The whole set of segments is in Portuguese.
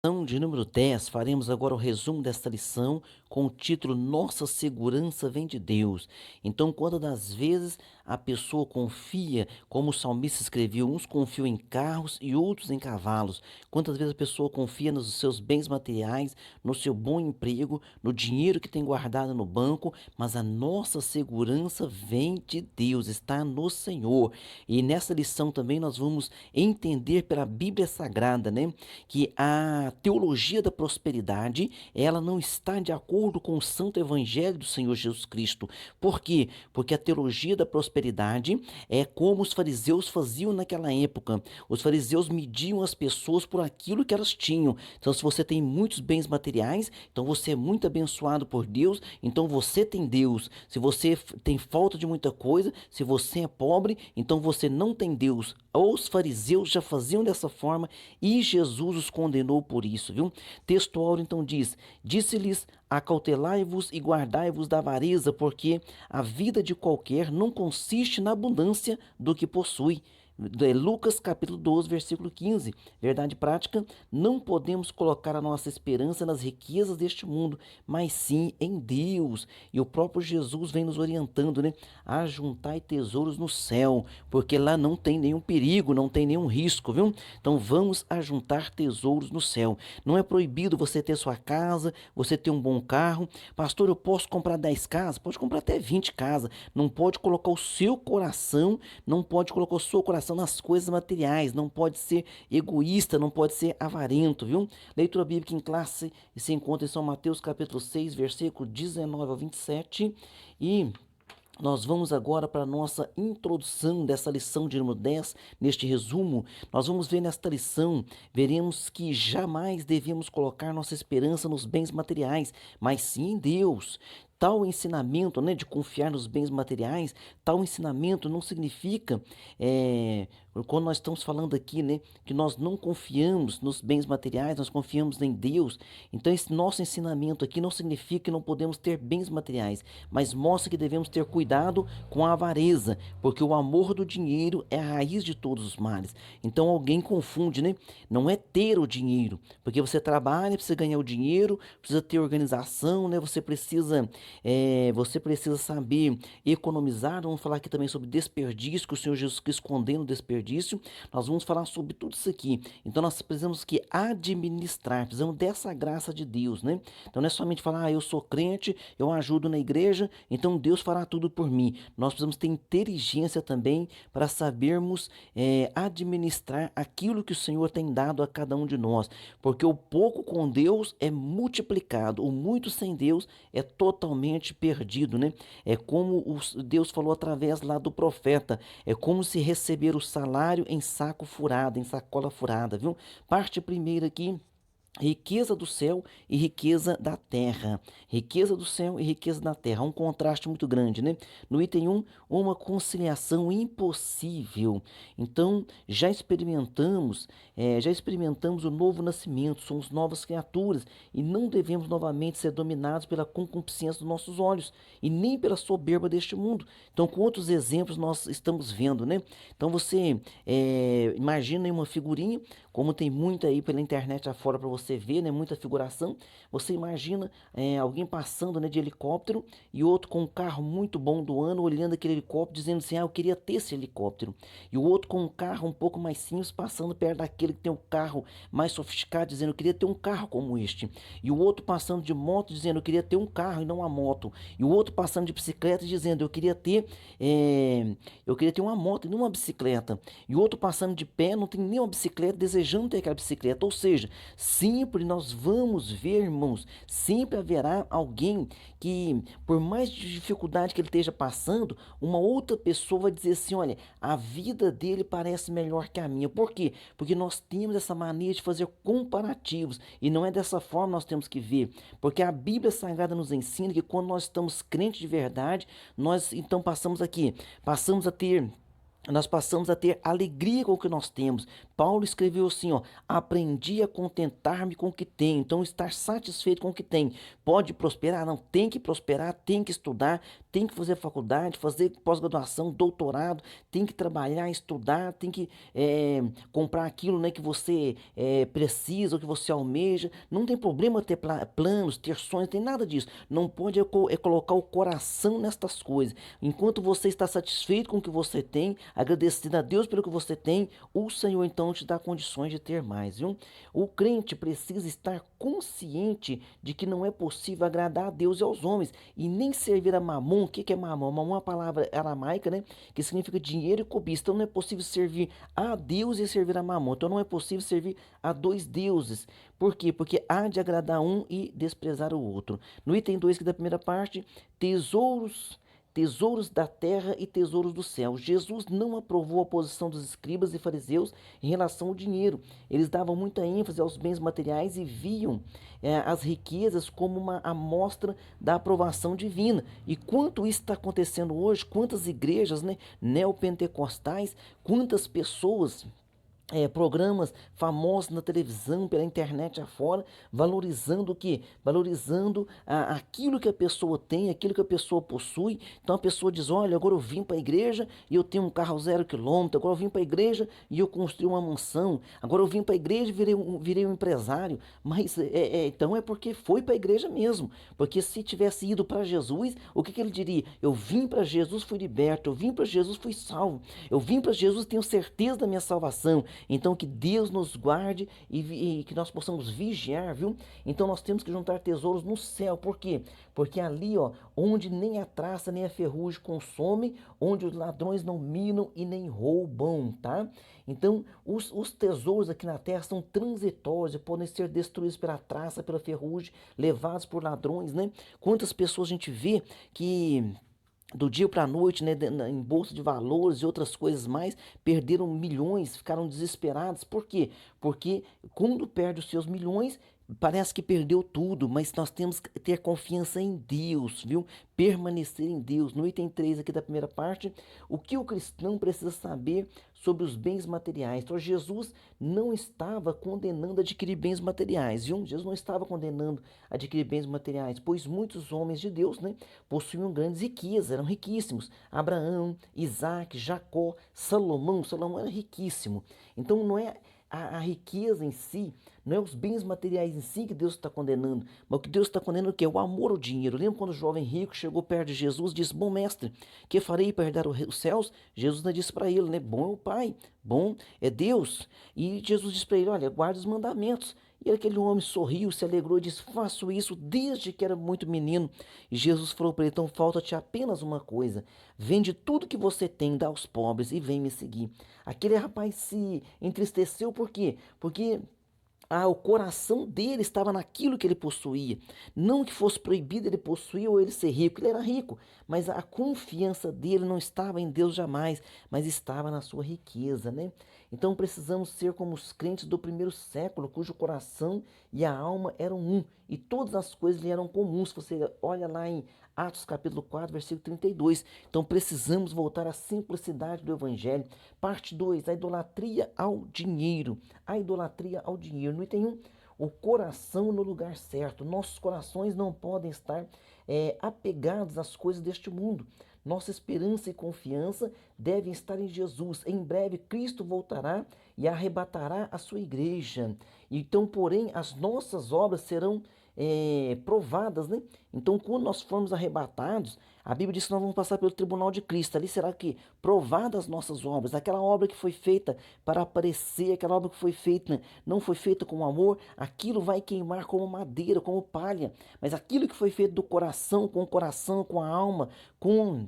Lição de número 10, faremos agora o resumo desta lição com o título Nossa segurança vem de Deus. Então, quantas das vezes a pessoa confia, como o salmista escreveu, uns confiam em carros e outros em cavalos. Quantas vezes a pessoa confia nos seus bens materiais, no seu bom emprego, no dinheiro que tem guardado no banco, mas a nossa segurança vem de Deus, está no Senhor. E nessa lição também nós vamos entender pela Bíblia Sagrada, né, que a teologia da prosperidade, ela não está de acordo com o santo evangelho do Senhor Jesus Cristo. Por quê? Porque a teologia da prosperidade é como os fariseus faziam naquela época. Os fariseus mediam as pessoas por aquilo que elas tinham. Então, se você tem muitos bens materiais, então você é muito abençoado por Deus, então você tem Deus. Se você tem falta de muita coisa, se você é pobre, então você não tem Deus. Os fariseus já faziam dessa forma e Jesus os condenou por isso, viu? Textual então diz: Disse-lhes: acautelai-vos e guardai-vos da avareza, porque a vida de qualquer não consiste na abundância do que possui. Lucas capítulo 12, versículo 15. Verdade prática: não podemos colocar a nossa esperança nas riquezas deste mundo, mas sim em Deus. E o próprio Jesus vem nos orientando, né? A juntar tesouros no céu, porque lá não tem nenhum perigo, não tem nenhum risco, viu? Então vamos ajuntar tesouros no céu. Não é proibido você ter sua casa, você ter um bom carro. Pastor, eu posso comprar 10 casas? Pode comprar até 20 casas. Não pode colocar o seu coração, não pode colocar o seu coração nas coisas materiais, não pode ser egoísta, não pode ser avarento, viu? Leitura bíblica em classe se encontra em São Mateus capítulo 6, versículo 19 ao 27. E nós vamos agora para a nossa introdução dessa lição de número 10. Neste resumo, nós vamos ver nesta lição, veremos que jamais devemos colocar nossa esperança nos bens materiais, mas sim em Deus. Tal ensinamento, né, de confiar nos bens materiais, tal ensinamento não significa, quando nós estamos falando aqui, né, que nós não confiamos nos bens materiais, nós confiamos em Deus. Então, esse nosso ensinamento aqui não significa que não podemos ter bens materiais, mas mostra que devemos ter cuidado com a avareza, porque o amor do dinheiro é a raiz de todos os males. Então, alguém confunde, né? Não é ter o dinheiro, porque você trabalha, precisa ganhar o dinheiro, precisa ter organização, né? Você precisa saber economizar. Vamos falar aqui também sobre desperdício, que o Senhor Jesus Cristo condena o desperdício. Nós vamos falar sobre tudo isso aqui. Então nós precisamos que administrar, precisamos dessa graça de Deus, né? Então não é somente falar, eu sou crente, eu ajudo na igreja, então Deus fará tudo por mim. Nós precisamos ter inteligência também para sabermos administrar aquilo que o Senhor tem dado a cada um de nós, porque o pouco com Deus é multiplicado, o muito sem Deus é totalmente perdido, né? É como Deus falou através lá do profeta, é como se receber o salário em saco furado, em sacola furada, viu? Parte primeira aqui. Riqueza do céu e riqueza da terra. Riqueza do céu e riqueza da terra. Um contraste muito grande, né? No item um, uma conciliação impossível. Então, já experimentamos o novo nascimento, somos novas criaturas e não devemos novamente ser dominados pela concupiscência dos nossos olhos e nem pela soberba deste mundo. Então, com outros exemplos nós estamos vendo, né? Então, você imagina aí uma figurinha, como tem muita aí pela internet afora para você ver, né? Muita figuração. Você imagina alguém passando, né, de helicóptero e outro com um carro muito bom do ano, olhando aquele helicóptero, dizendo assim: ah, eu queria ter esse helicóptero. E o outro com um carro um pouco mais simples, passando perto daquele que tem um carro mais sofisticado, dizendo: eu queria ter um carro como este. E o outro passando de moto, dizendo: eu queria ter um carro e não uma moto. E o outro passando de bicicleta, dizendo: eu queria ter uma moto e não uma bicicleta. E o outro passando de pé, não tem nem uma bicicleta, desejando ter aquela bicicleta. Ou seja, sempre nós vamos ver, irmãos, sempre haverá alguém que, por mais dificuldade que ele esteja passando, uma outra pessoa vai dizer assim: olha, a vida dele parece melhor que a minha. Por quê? Porque nós temos essa mania de fazer comparativos e não é dessa forma que nós temos que ver, porque a Bíblia Sagrada nos ensina que quando nós estamos crentes de verdade, nós então passamos a ter nós passamos a ter alegria com o que nós temos. Paulo escreveu assim, ó, aprendi a contentar-me com o que tenho, então estar satisfeito com o que tem. Pode prosperar? Não, tem que prosperar, tem que estudar, tem que fazer faculdade, fazer pós-graduação, doutorado, tem que trabalhar, estudar, tem que comprar aquilo, né, que você precisa, ou que você almeja. Não tem problema ter planos, ter sonhos, não tem nada disso. Não pode colocar o coração nestas coisas. Enquanto você está satisfeito com o que você tem, agradecido a Deus pelo que você tem, o Senhor então te dá condições de ter mais, viu? O crente precisa estar consciente de que não é possível agradar a Deus e aos homens, e nem servir a mamon. O que que é mamon? Mamon é uma palavra aramaica, né, que significa dinheiro e cobiça. Então não é possível servir a Deus e servir a mamon. Então não é possível servir a dois deuses. Por quê? Porque há de agradar um e desprezar o outro. No item 2 aqui da primeira parte, tesouros da terra e tesouros do céu. Jesus não aprovou a posição dos escribas e fariseus em relação ao dinheiro. Eles davam muita ênfase aos bens materiais e viam as riquezas como uma amostra da aprovação divina. E quanto isso está acontecendo hoje, quantas igrejas, né, neopentecostais, quantas pessoas, programas famosos na televisão, pela internet afora, valorizando o quê? Valorizando aquilo que a pessoa tem, aquilo que a pessoa possui. Então a pessoa diz, olha, agora eu vim para a igreja e eu tenho um carro 0 km, agora eu vim para a igreja e eu construí uma mansão, agora eu vim para a igreja e virei um empresário. Mas então é porque foi para a igreja mesmo, porque se tivesse ido para Jesus, o que ele diria? Eu vim para Jesus, fui liberto, eu vim para Jesus, fui salvo, eu vim para Jesus, tenho certeza da minha salvação. Então que Deus nos guarde e que nós possamos vigiar, viu? Então nós temos que juntar tesouros no céu. Por quê? Porque ali, ó, onde nem a traça nem a ferrugem consome, onde os ladrões não minam e nem roubam, tá? Então os tesouros aqui na terra são transitórios e podem ser destruídos pela traça, pela ferrugem, levados por ladrões, né? Quantas pessoas a gente vê que do dia para a noite, né, em bolsa de valores e outras coisas mais, perderam milhões, ficaram desesperados. Por quê? Porque quando perde os seus milhões, parece que perdeu tudo, mas nós temos que ter confiança em Deus, viu? Permanecer em Deus. No item 3 aqui da primeira parte, o que o cristão precisa saber sobre os bens materiais. Então, Jesus não estava condenando adquirir bens materiais, viu? Jesus não estava condenando adquirir bens materiais, pois muitos homens de Deus, né, possuíam grandes riquezas, eram riquíssimos. Abraão, Isaac, Jacó, Salomão. Salomão era riquíssimo. Então, não é a riqueza em si, não é os bens materiais em si que Deus está condenando, mas o que Deus está condenando é o que? O amor ao dinheiro. Lembra quando o jovem rico chegou perto de Jesus e disse, bom mestre, que farei para herdar os céus? Jesus ainda disse para ele, né, bom é o Pai, bom é Deus. E Jesus disse para ele, olha, guarda os mandamentos. E aquele homem sorriu, se alegrou e disse, faço isso desde que era muito menino. E Jesus falou para ele, então falta-te apenas uma coisa, vende tudo que você tem, dá aos pobres e vem me seguir. Aquele rapaz se entristeceu, por quê? Porque o coração dele estava naquilo que ele possuía. Não que fosse proibido ele possuir ou ele ser rico, ele era rico, mas a confiança dele não estava em Deus jamais, mas estava na sua riqueza, né? Então precisamos ser como os crentes do primeiro século, cujo coração e a alma eram um, e todas as coisas lhe eram comuns. Você olha lá em Atos capítulo 4, versículo 32. Então precisamos voltar à simplicidade do evangelho. Parte 2, a idolatria ao dinheiro. A idolatria ao dinheiro. No item 1, o coração no lugar certo. Nossos corações não podem estar apegados às coisas deste mundo. Nossa esperança e confiança devem estar em Jesus. Em breve Cristo voltará e arrebatará a sua igreja. Então, porém, as nossas obras serão provadas, né? Então, quando nós formos arrebatados, a Bíblia diz que nós vamos passar pelo tribunal de Cristo. Ali será que provadas as nossas obras, aquela obra que foi feita para aparecer, aquela obra que foi feita, não foi feita com amor, aquilo vai queimar como madeira, como palha. Mas aquilo que foi feito do coração, com a alma, com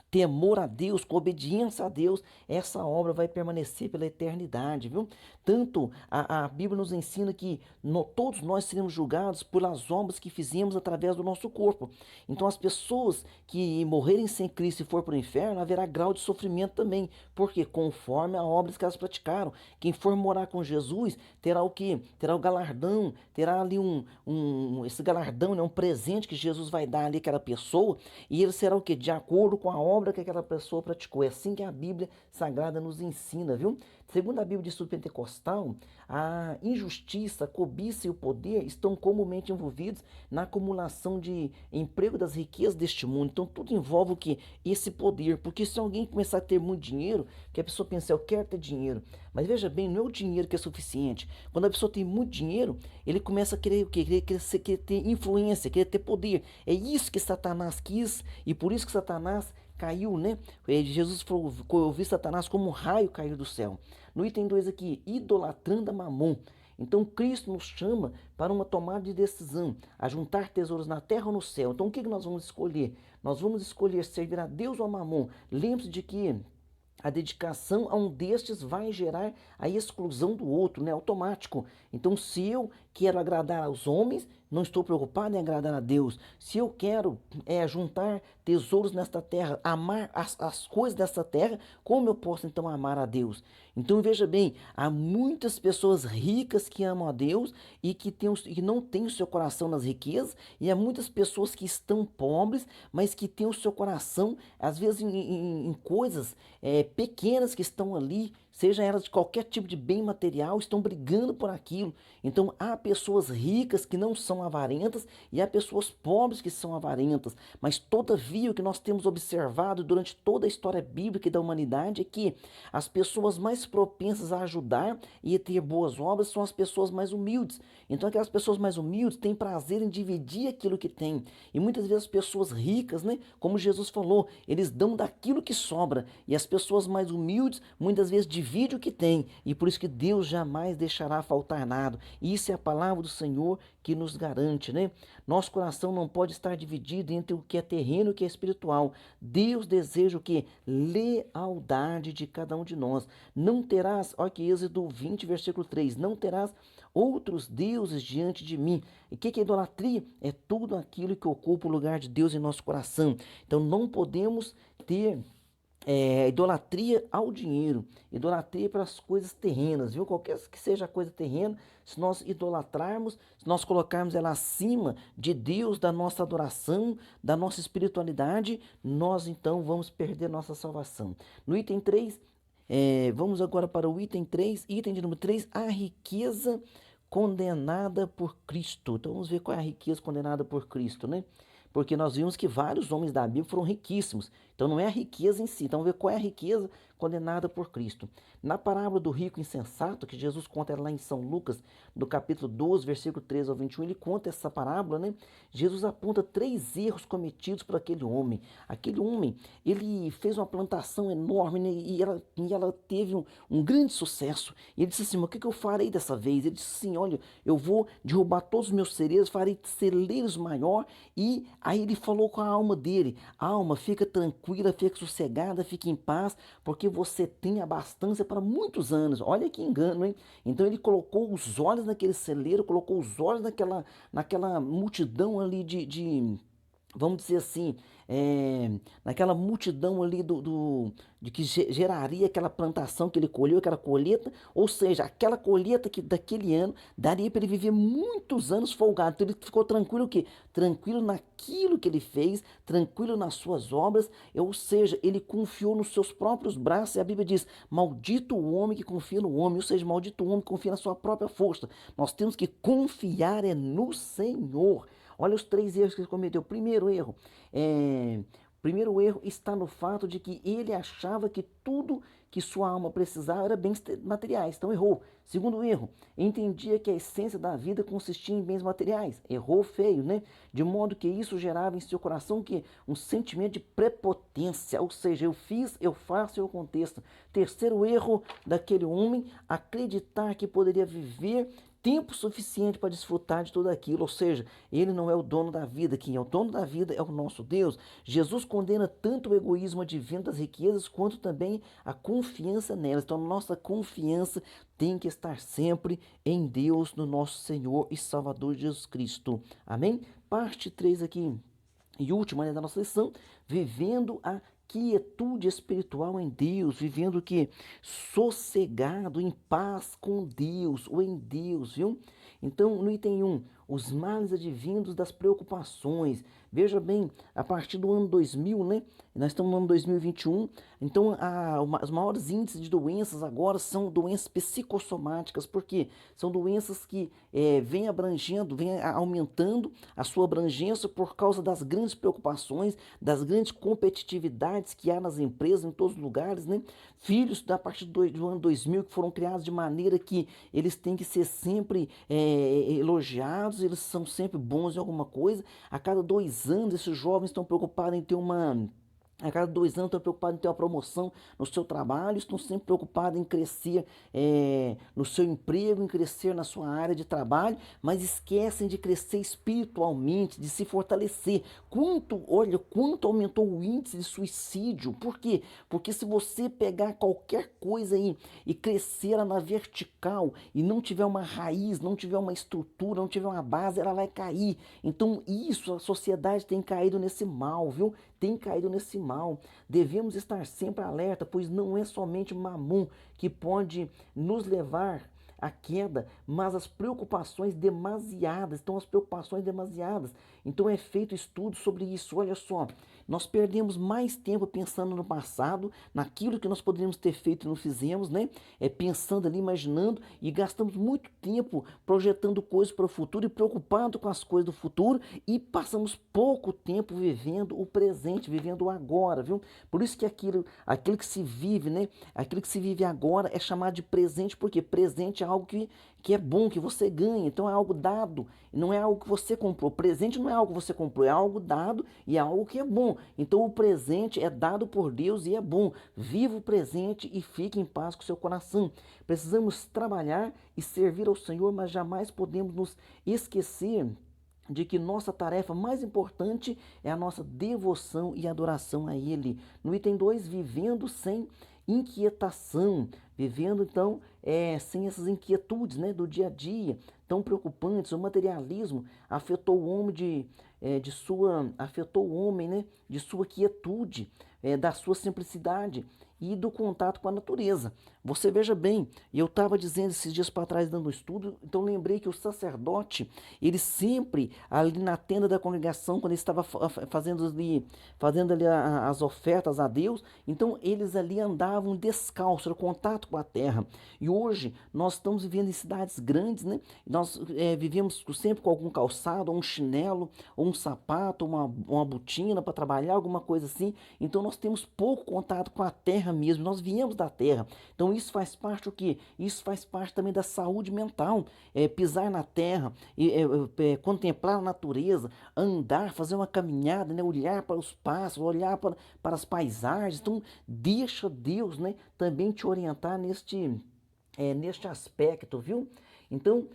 temor a Deus, com obediência a Deus, essa obra vai permanecer pela eternidade, viu? Tanto a Bíblia nos ensina que todos nós seremos julgados pelas obras que fizemos através do nosso corpo. Então as pessoas que morrerem sem Cristo e for para o inferno, haverá grau de sofrimento também, porque conforme a obra que elas praticaram. Quem for morar com Jesus terá o quê? Terá o galardão, terá ali esse galardão, né, um presente que Jesus vai dar ali àquela pessoa, e ele será o quê? De acordo com a obra obra que aquela pessoa praticou. É assim que a Bíblia Sagrada nos ensina, viu? Segundo a Bíblia de Estudo Pentecostal, a injustiça, a cobiça e o poder estão comumente envolvidos na acumulação de emprego das riquezas deste mundo. Então tudo envolve o que? Esse poder. Porque se alguém começar a ter muito dinheiro, que a pessoa pensa, eu quero ter dinheiro. Mas veja bem, não é o dinheiro que é suficiente. Quando a pessoa tem muito dinheiro, ele começa a querer o quê? Querer ter influência, querer ter poder. É isso que Satanás quis e por isso que Satanás caiu, né? Jesus falou, eu vi Satanás como um raio cair do céu. No item 2 aqui, idolatrando a Mamon. Então Cristo nos chama para uma tomada de decisão, a juntar tesouros na terra ou no céu. Então o que nós vamos escolher? Nós vamos escolher servir a Deus ou a Mamon. Lembre-se de que a dedicação a um destes vai gerar a exclusão do outro, né? Automático. Então, se eu quero agradar aos homens, não estou preocupado em agradar a Deus. Se eu quero juntar tesouros nesta terra, amar as coisas desta terra, como eu posso então amar a Deus? Então veja bem, há muitas pessoas ricas que amam a Deus e que não têm o seu coração nas riquezas, e há muitas pessoas que estão pobres, mas que têm o seu coração, às vezes, em coisas pequenas que estão ali, seja elas de qualquer tipo de bem material, estão brigando por aquilo. Então há pessoas ricas que não são avarentas e há pessoas pobres que são avarentas. Mas todavia o que nós temos observado durante toda a história bíblica e da humanidade é que as pessoas mais propensas a ajudar e a ter boas obras são as pessoas mais humildes. Então aquelas pessoas mais humildes têm prazer em dividir aquilo que têm. E muitas vezes as pessoas ricas, né, como Jesus falou, eles dão daquilo que sobra. E as pessoas mais humildes muitas vezes dividem o que têm. E por isso que Deus jamais deixará faltar nada. E isso é a palavra do Senhor que nos garante, né? Nosso coração não pode estar dividido entre o que é terreno e o que é espiritual. Deus deseja o que? Lealdade de cada um de nós. Não terás, olha que Êxodo 20, versículo 3, não terás outros deuses diante de mim. E o que é idolatria? É tudo aquilo que ocupa o lugar de Deus em nosso coração. Então não podemos ter idolatria ao dinheiro, idolatria para as coisas terrenas, viu? Qualquer que seja a coisa terrena, se nós idolatrarmos, se nós colocarmos ela acima de Deus, da nossa adoração, da nossa espiritualidade, nós então vamos perder nossa salvação. No item 3, vamos agora para o item 3, item de número 3, a riqueza condenada por Cristo. Então vamos ver qual é a riqueza condenada por Cristo, né? Porque nós vimos que vários homens da Bíblia foram riquíssimos. Então não é a riqueza em si. Então vamos ver qual é a riqueza condenada por Cristo. Na parábola do rico insensato, que Jesus conta lá em São Lucas, do capítulo 12, versículo 13 ao 21, ele conta essa parábola, né? Jesus aponta 3 erros cometidos por aquele homem. Aquele homem, ele fez uma plantação enorme, né? E ela teve um grande sucesso. E ele disse assim, mas o que eu farei dessa vez? Ele disse assim, olha, eu vou derrubar todos os meus celeiros, farei celeiros maior. E aí ele falou com a alma dele, alma, fica tranquila, fica sossegada, fica em paz, porque você tem abastança para muitos anos. Olha que engano, hein? Então ele colocou os olhos naquele celeiro, colocou os olhos naquela multidão ali vamos dizer assim, naquela multidão ali de que geraria aquela plantação que ele colheu, aquela colheita, ou seja, aquela colheita que daquele ano daria para ele viver muitos anos folgado. Então ele ficou tranquilo o quê? Tranquilo naquilo que ele fez, tranquilo nas suas obras, ou seja, ele confiou nos seus próprios braços, e a Bíblia diz, maldito o homem que confia no homem, ou seja, maldito o homem que confia na sua própria força. Nós temos que confiar no Senhor. Olha os 3 erros que ele cometeu. Primeiro erro está no fato de que ele achava que tudo que sua alma precisava era bens materiais. Então errou. Segundo erro, entendia que a essência da vida consistia em bens materiais. Errou feio, né? De modo que isso gerava em seu coração que um sentimento de prepotência, ou seja, eu fiz, eu faço, eu aconteço. Terceiro erro daquele homem, acreditar que poderia viver tempo suficiente para desfrutar de tudo aquilo, ou seja, ele não é o dono da vida, quem é o dono da vida é o nosso Deus. Jesus condena tanto o egoísmo advindo das riquezas, quanto também a confiança nelas. Então, nossa confiança tem que estar sempre em Deus, no nosso Senhor e Salvador Jesus Cristo. Amém? Parte 3 aqui, e última, né, da nossa lição, vivendo a quietude espiritual em Deus, vivendo o que? Sossegado, em paz com Deus, ou em Deus, viu? Então, no item 1, os males advindos das preocupações. Veja bem, a partir do ano 2000, né? Nós estamos no ano 2021, então os maiores índices de doenças agora são doenças psicossomáticas, porque são doenças que vêm abrangendo, vêm aumentando a sua abrangência por causa das grandes preocupações, das grandes competitividades que há nas empresas, em todos os lugares, né? Filhos da partir do ano 2000 que foram criados de maneira que eles têm que ser sempre elogiados, eles são sempre bons em alguma coisa. A cada 2 anos, esses jovens estão preocupados em ter uma. A cada 2 anos estão preocupados em ter uma promoção no seu trabalho, estão sempre preocupados em crescer no seu emprego, em crescer na sua área de trabalho, mas esquecem de crescer espiritualmente, de se fortalecer. Olha, quanto aumentou o índice de suicídio. Por quê? Porque se você pegar qualquer coisa aí e crescer ela na vertical e não tiver uma raiz, não tiver uma estrutura, não tiver uma base, ela vai cair. Então isso, a sociedade tem caído nesse mal, viu? Tem caído nesse mal. Devemos estar sempre alerta, pois não é somente Mamon que pode nos levar à queda, mas as preocupações demasiadas. Então, as preocupações demasiadas. Então, é feito estudo sobre isso. Olha só, nós perdemos mais tempo pensando no passado, naquilo que nós poderíamos ter feito e não fizemos, né? Pensando ali, imaginando, e gastamos muito tempo projetando coisas para o futuro e preocupado com as coisas do futuro e passamos pouco tempo vivendo o presente, vivendo o agora, viu? Por isso que aquilo que se vive, né? Aquilo que se vive agora é chamado de presente, porque presente é algo que é bom, que você ganha, então é algo dado, não é algo que você comprou. Presente não é algo que você comprou, é algo dado e é algo que é bom. Então o presente é dado por Deus e é bom. Viva o presente e fique em paz com o seu coração. Precisamos trabalhar e servir ao Senhor, mas jamais podemos nos esquecer de que nossa tarefa mais importante é a nossa devoção e adoração a Ele. No item 2, vivendo sem inquietação, vivendo então sem essas inquietudes, né, do dia a dia tão preocupantes. O materialismo afetou o homem afetou o homem, né, de sua quietude, da sua simplicidade e do contato com a natureza. Você veja bem, eu estava dizendo esses dias para trás dando um estudo, então lembrei que o sacerdote, ele sempre ali na tenda da congregação, quando ele estava fazendo ali as ofertas a Deus, então eles ali andavam descalços, era contato com a terra. E hoje nós estamos vivendo em cidades grandes, né? Nós vivemos sempre com algum calçado, ou um chinelo, ou um sapato, uma botina para trabalhar, alguma coisa assim. Então nós temos pouco contato com a terra mesmo, nós viemos da terra. Então isso faz parte o quê? Isso faz parte também da saúde mental. Pisar na terra, contemplar a natureza, andar, fazer uma caminhada, né? Olhar para os pássaros, olhar para as paisagens. Então deixa Deus, né, também te orientar neste aspecto, viu? Então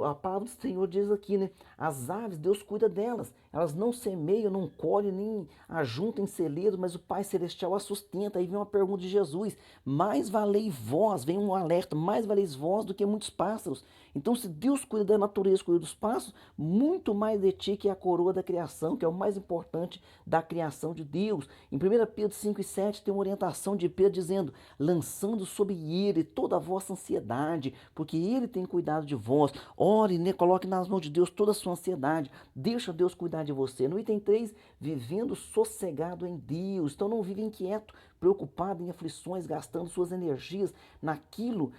a palavra do Senhor diz aqui, né? As aves, Deus cuida delas. Elas não semeiam, não colhem, nem ajuntam em celeiros, mas o Pai Celestial as sustenta. Aí vem uma pergunta de Jesus: mais valei vós, vem um alerta, mais valeis vós do que muitos pássaros. Então, se Deus cuida da natureza, cuida dos pássaros, muito mais de ti que é a coroa da criação, que é o mais importante da criação de Deus. Em 1 Pedro 5:7 tem uma orientação de Pedro dizendo: lançando sobre ele toda a vossa ansiedade, porque ele tem cuidado de vós. Ore, né? Coloque nas mãos de Deus toda a sua ansiedade. Deixa Deus cuidar de você. No item 3, vivendo sossegado em Deus. Então não vive inquieto, preocupado em aflições, gastando suas energias naquilo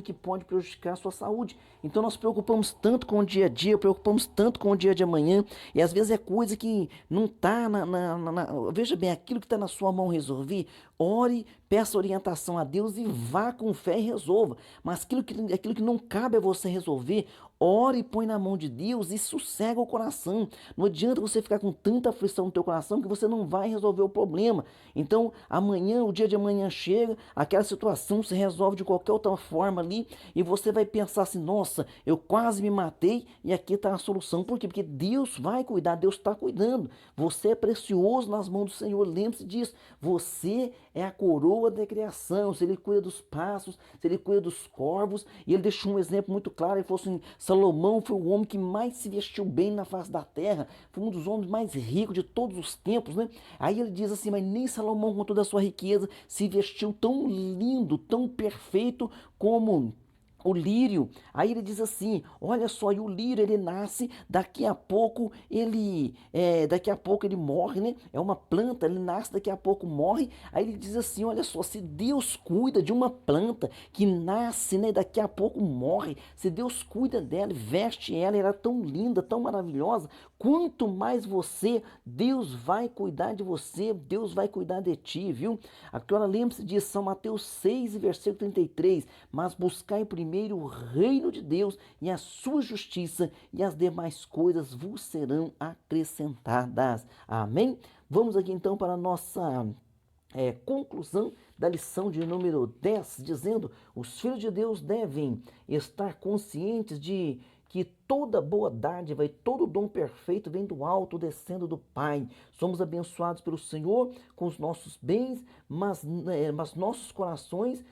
que pode prejudicar a sua saúde. Então nós preocupamos tanto com o dia a dia, preocupamos tanto com o dia de amanhã, e às vezes é coisa que não está veja bem, aquilo que está na sua mão resolver, ore, peça orientação a Deus e vá com fé e resolva. Mas aquilo que não cabe a você resolver, ore e põe na mão de Deus e sossega o coração. Não adianta você ficar com tanta aflição no teu coração que você não vai resolver o problema. Então, amanhã, o dia de amanhã chega, aquela situação se resolve de qualquer outra forma ali e você vai pensar assim: nossa, eu quase me matei e aqui está a solução. Por quê? Porque Deus vai cuidar, Deus está cuidando. Você é precioso nas mãos do Senhor, lembre-se disso. Você é a coroa da criação. Se Ele cuida dos pássaros, se Ele cuida dos corvos, e Ele deixou um exemplo muito claro. Ele falou assim: Salomão foi o homem que mais se vestiu bem na face da terra, foi um dos homens mais ricos de todos os tempos, né? Aí ele diz assim: mas nem Salomão, com toda a sua riqueza, se vestiu tão lindo, tão perfeito como o lírio. Aí ele diz assim, olha só, e o lírio ele nasce, daqui a pouco ele morre, né? É uma planta, ele nasce, daqui a pouco morre. Aí ele diz assim, olha só, se Deus cuida de uma planta que nasce, né? Daqui a pouco morre, se Deus cuida dela, veste ela, ela é tão linda, tão maravilhosa, quanto mais você, Deus vai cuidar de você, Deus vai cuidar de ti, viu? Agora lembre-se de São Mateus 6, versículo 33, mas buscai primeiro o reino de Deus e a sua justiça, e as demais coisas vos serão acrescentadas. Amém? Vamos aqui então para a nossa conclusão da lição de número 10, dizendo: os filhos de Deus devem estar conscientes de que toda boa dádiva e todo dom perfeito vem do alto, descendo do Pai. Somos abençoados pelo Senhor com os nossos bens, mas nossos corações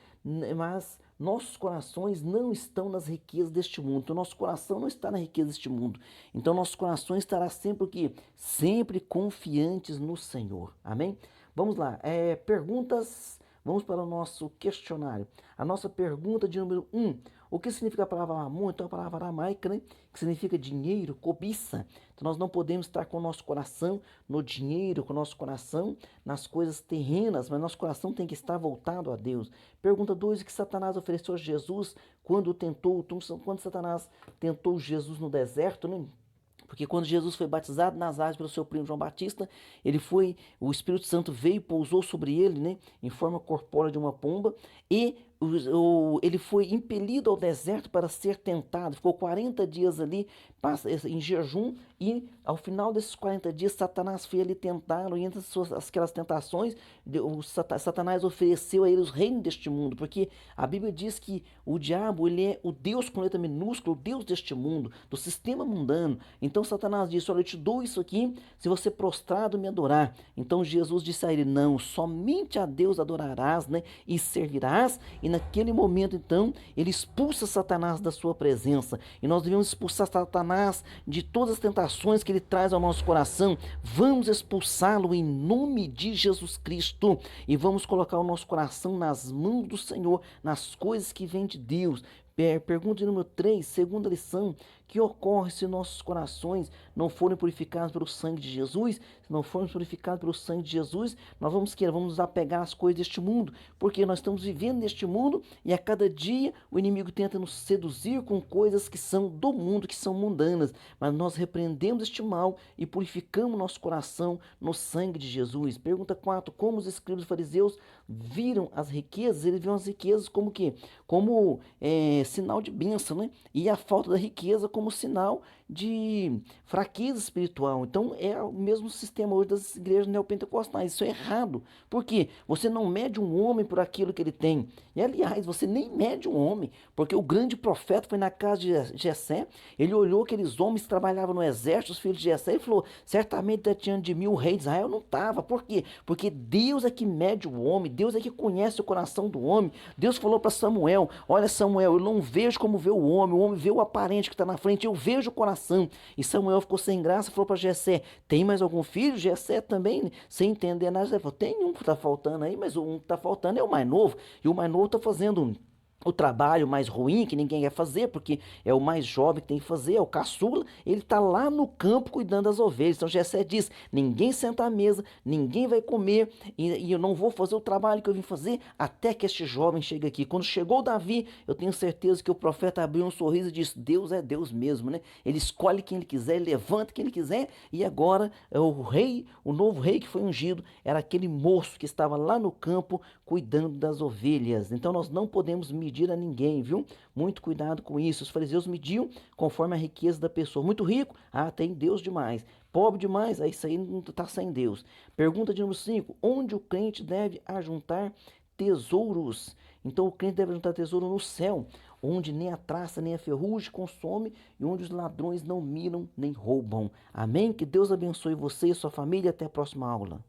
não estão nas riquezas deste mundo. Então, nosso coração não está na riqueza deste mundo. Então, nosso coração estará sempre o quê? Sempre confiantes no Senhor. Amém? Vamos lá. Perguntas. Vamos para o nosso questionário. A nossa pergunta de número 1. O que significa a palavra mamon? Então, a palavra aramaica, né? Que significa dinheiro, cobiça. Então, nós não podemos estar com o nosso coração no dinheiro, com o nosso coração nas coisas terrenas, mas nosso coração tem que estar voltado a Deus. Pergunta 2. O que Satanás ofereceu a Jesus quando Satanás tentou Jesus no deserto, né? Porque quando Jesus foi batizado nas águas pelo seu primo João Batista, o Espírito Santo veio e pousou sobre ele, né, em forma corpórea de uma pomba, e ele foi impelido ao deserto para ser tentado. Ficou 40 dias ali em jejum, e ao final desses 40 dias Satanás foi ali tentá-lo, e entre aquelas tentações, Satanás ofereceu a ele os reinos deste mundo, porque a Bíblia diz que o diabo, ele é o Deus com letra minúscula, o Deus deste mundo, do sistema mundano. Então Satanás disse, olha, eu te dou isso aqui se você prostrado me adorar. Então Jesus disse a ele, não, somente a Deus adorarás, né, e servirás. E naquele momento, então, ele expulsa Satanás da sua presença. E nós devemos expulsar Satanás de todas as tentações que ele traz ao nosso coração. Vamos expulsá-lo em nome de Jesus Cristo. E vamos colocar o nosso coração nas mãos do Senhor, nas coisas que vêm de Deus. Pergunta número 3, segunda lição: que ocorre se nossos corações não forem purificados pelo sangue de Jesus? Se não formos purificados pelo sangue de Jesus, nós vamos nos apegar às coisas deste mundo, porque nós estamos vivendo neste mundo e a cada dia o inimigo tenta nos seduzir com coisas que são do mundo, que são mundanas, mas nós repreendemos este mal e purificamos nosso coração no sangue de Jesus. Pergunta 4, como os escribas e fariseus viram as riquezas? Eles viram as riquezas como que? Como sinal de bênção, né? E a falta da riqueza como sinal de fraqueza espiritual. Então é o mesmo sistema hoje das igrejas neopentecostais. Isso é errado. Por quê? Você não mede um homem por aquilo que ele tem. E aliás, você nem mede um homem, porque o grande profeta foi na casa de Jessé, ele olhou aqueles homens que trabalhavam no exército, os filhos de Jessé, e falou, certamente diante de mim o rei de Israel não estava. Por quê? Porque Deus é que mede o homem, Deus é que conhece o coração do homem. Deus falou para Samuel, olha Samuel, eu não vejo como vê o homem vê o aparente que está na frente, eu vejo o coração. E Samuel ficou sem graça, falou para Jessé, tem mais algum filho? Jessé também, sem entender nada, Jessé falou, tem um que está faltando aí, mas um que está faltando é o mais novo, e o mais novo está fazendo o trabalho mais ruim que ninguém quer fazer, porque é o mais jovem que tem que fazer, é o caçula, ele está lá no campo cuidando das ovelhas. Então Jessé diz, ninguém senta à mesa, ninguém vai comer, e eu não vou fazer o trabalho que eu vim fazer até que este jovem chegue aqui. Quando chegou Davi, eu tenho certeza que o profeta abriu um sorriso e disse, Deus é Deus mesmo, né? Ele escolhe quem ele quiser, ele levanta quem ele quiser, e agora o novo rei que foi ungido, era aquele moço que estava lá no campo cuidando das ovelhas. Então nós não podemos medir a ninguém, viu? Muito cuidado com isso. Os fariseus mediam conforme a riqueza da pessoa. Muito rico, tem Deus demais. Pobre demais, isso aí não está sem Deus. Pergunta de número 5, onde o crente deve ajuntar tesouros? Então o crente deve ajuntar tesouro no céu, onde nem a traça nem a ferrugem consome, e onde os ladrões não miram nem roubam. Amém? Que Deus abençoe você e sua família. Até a próxima aula.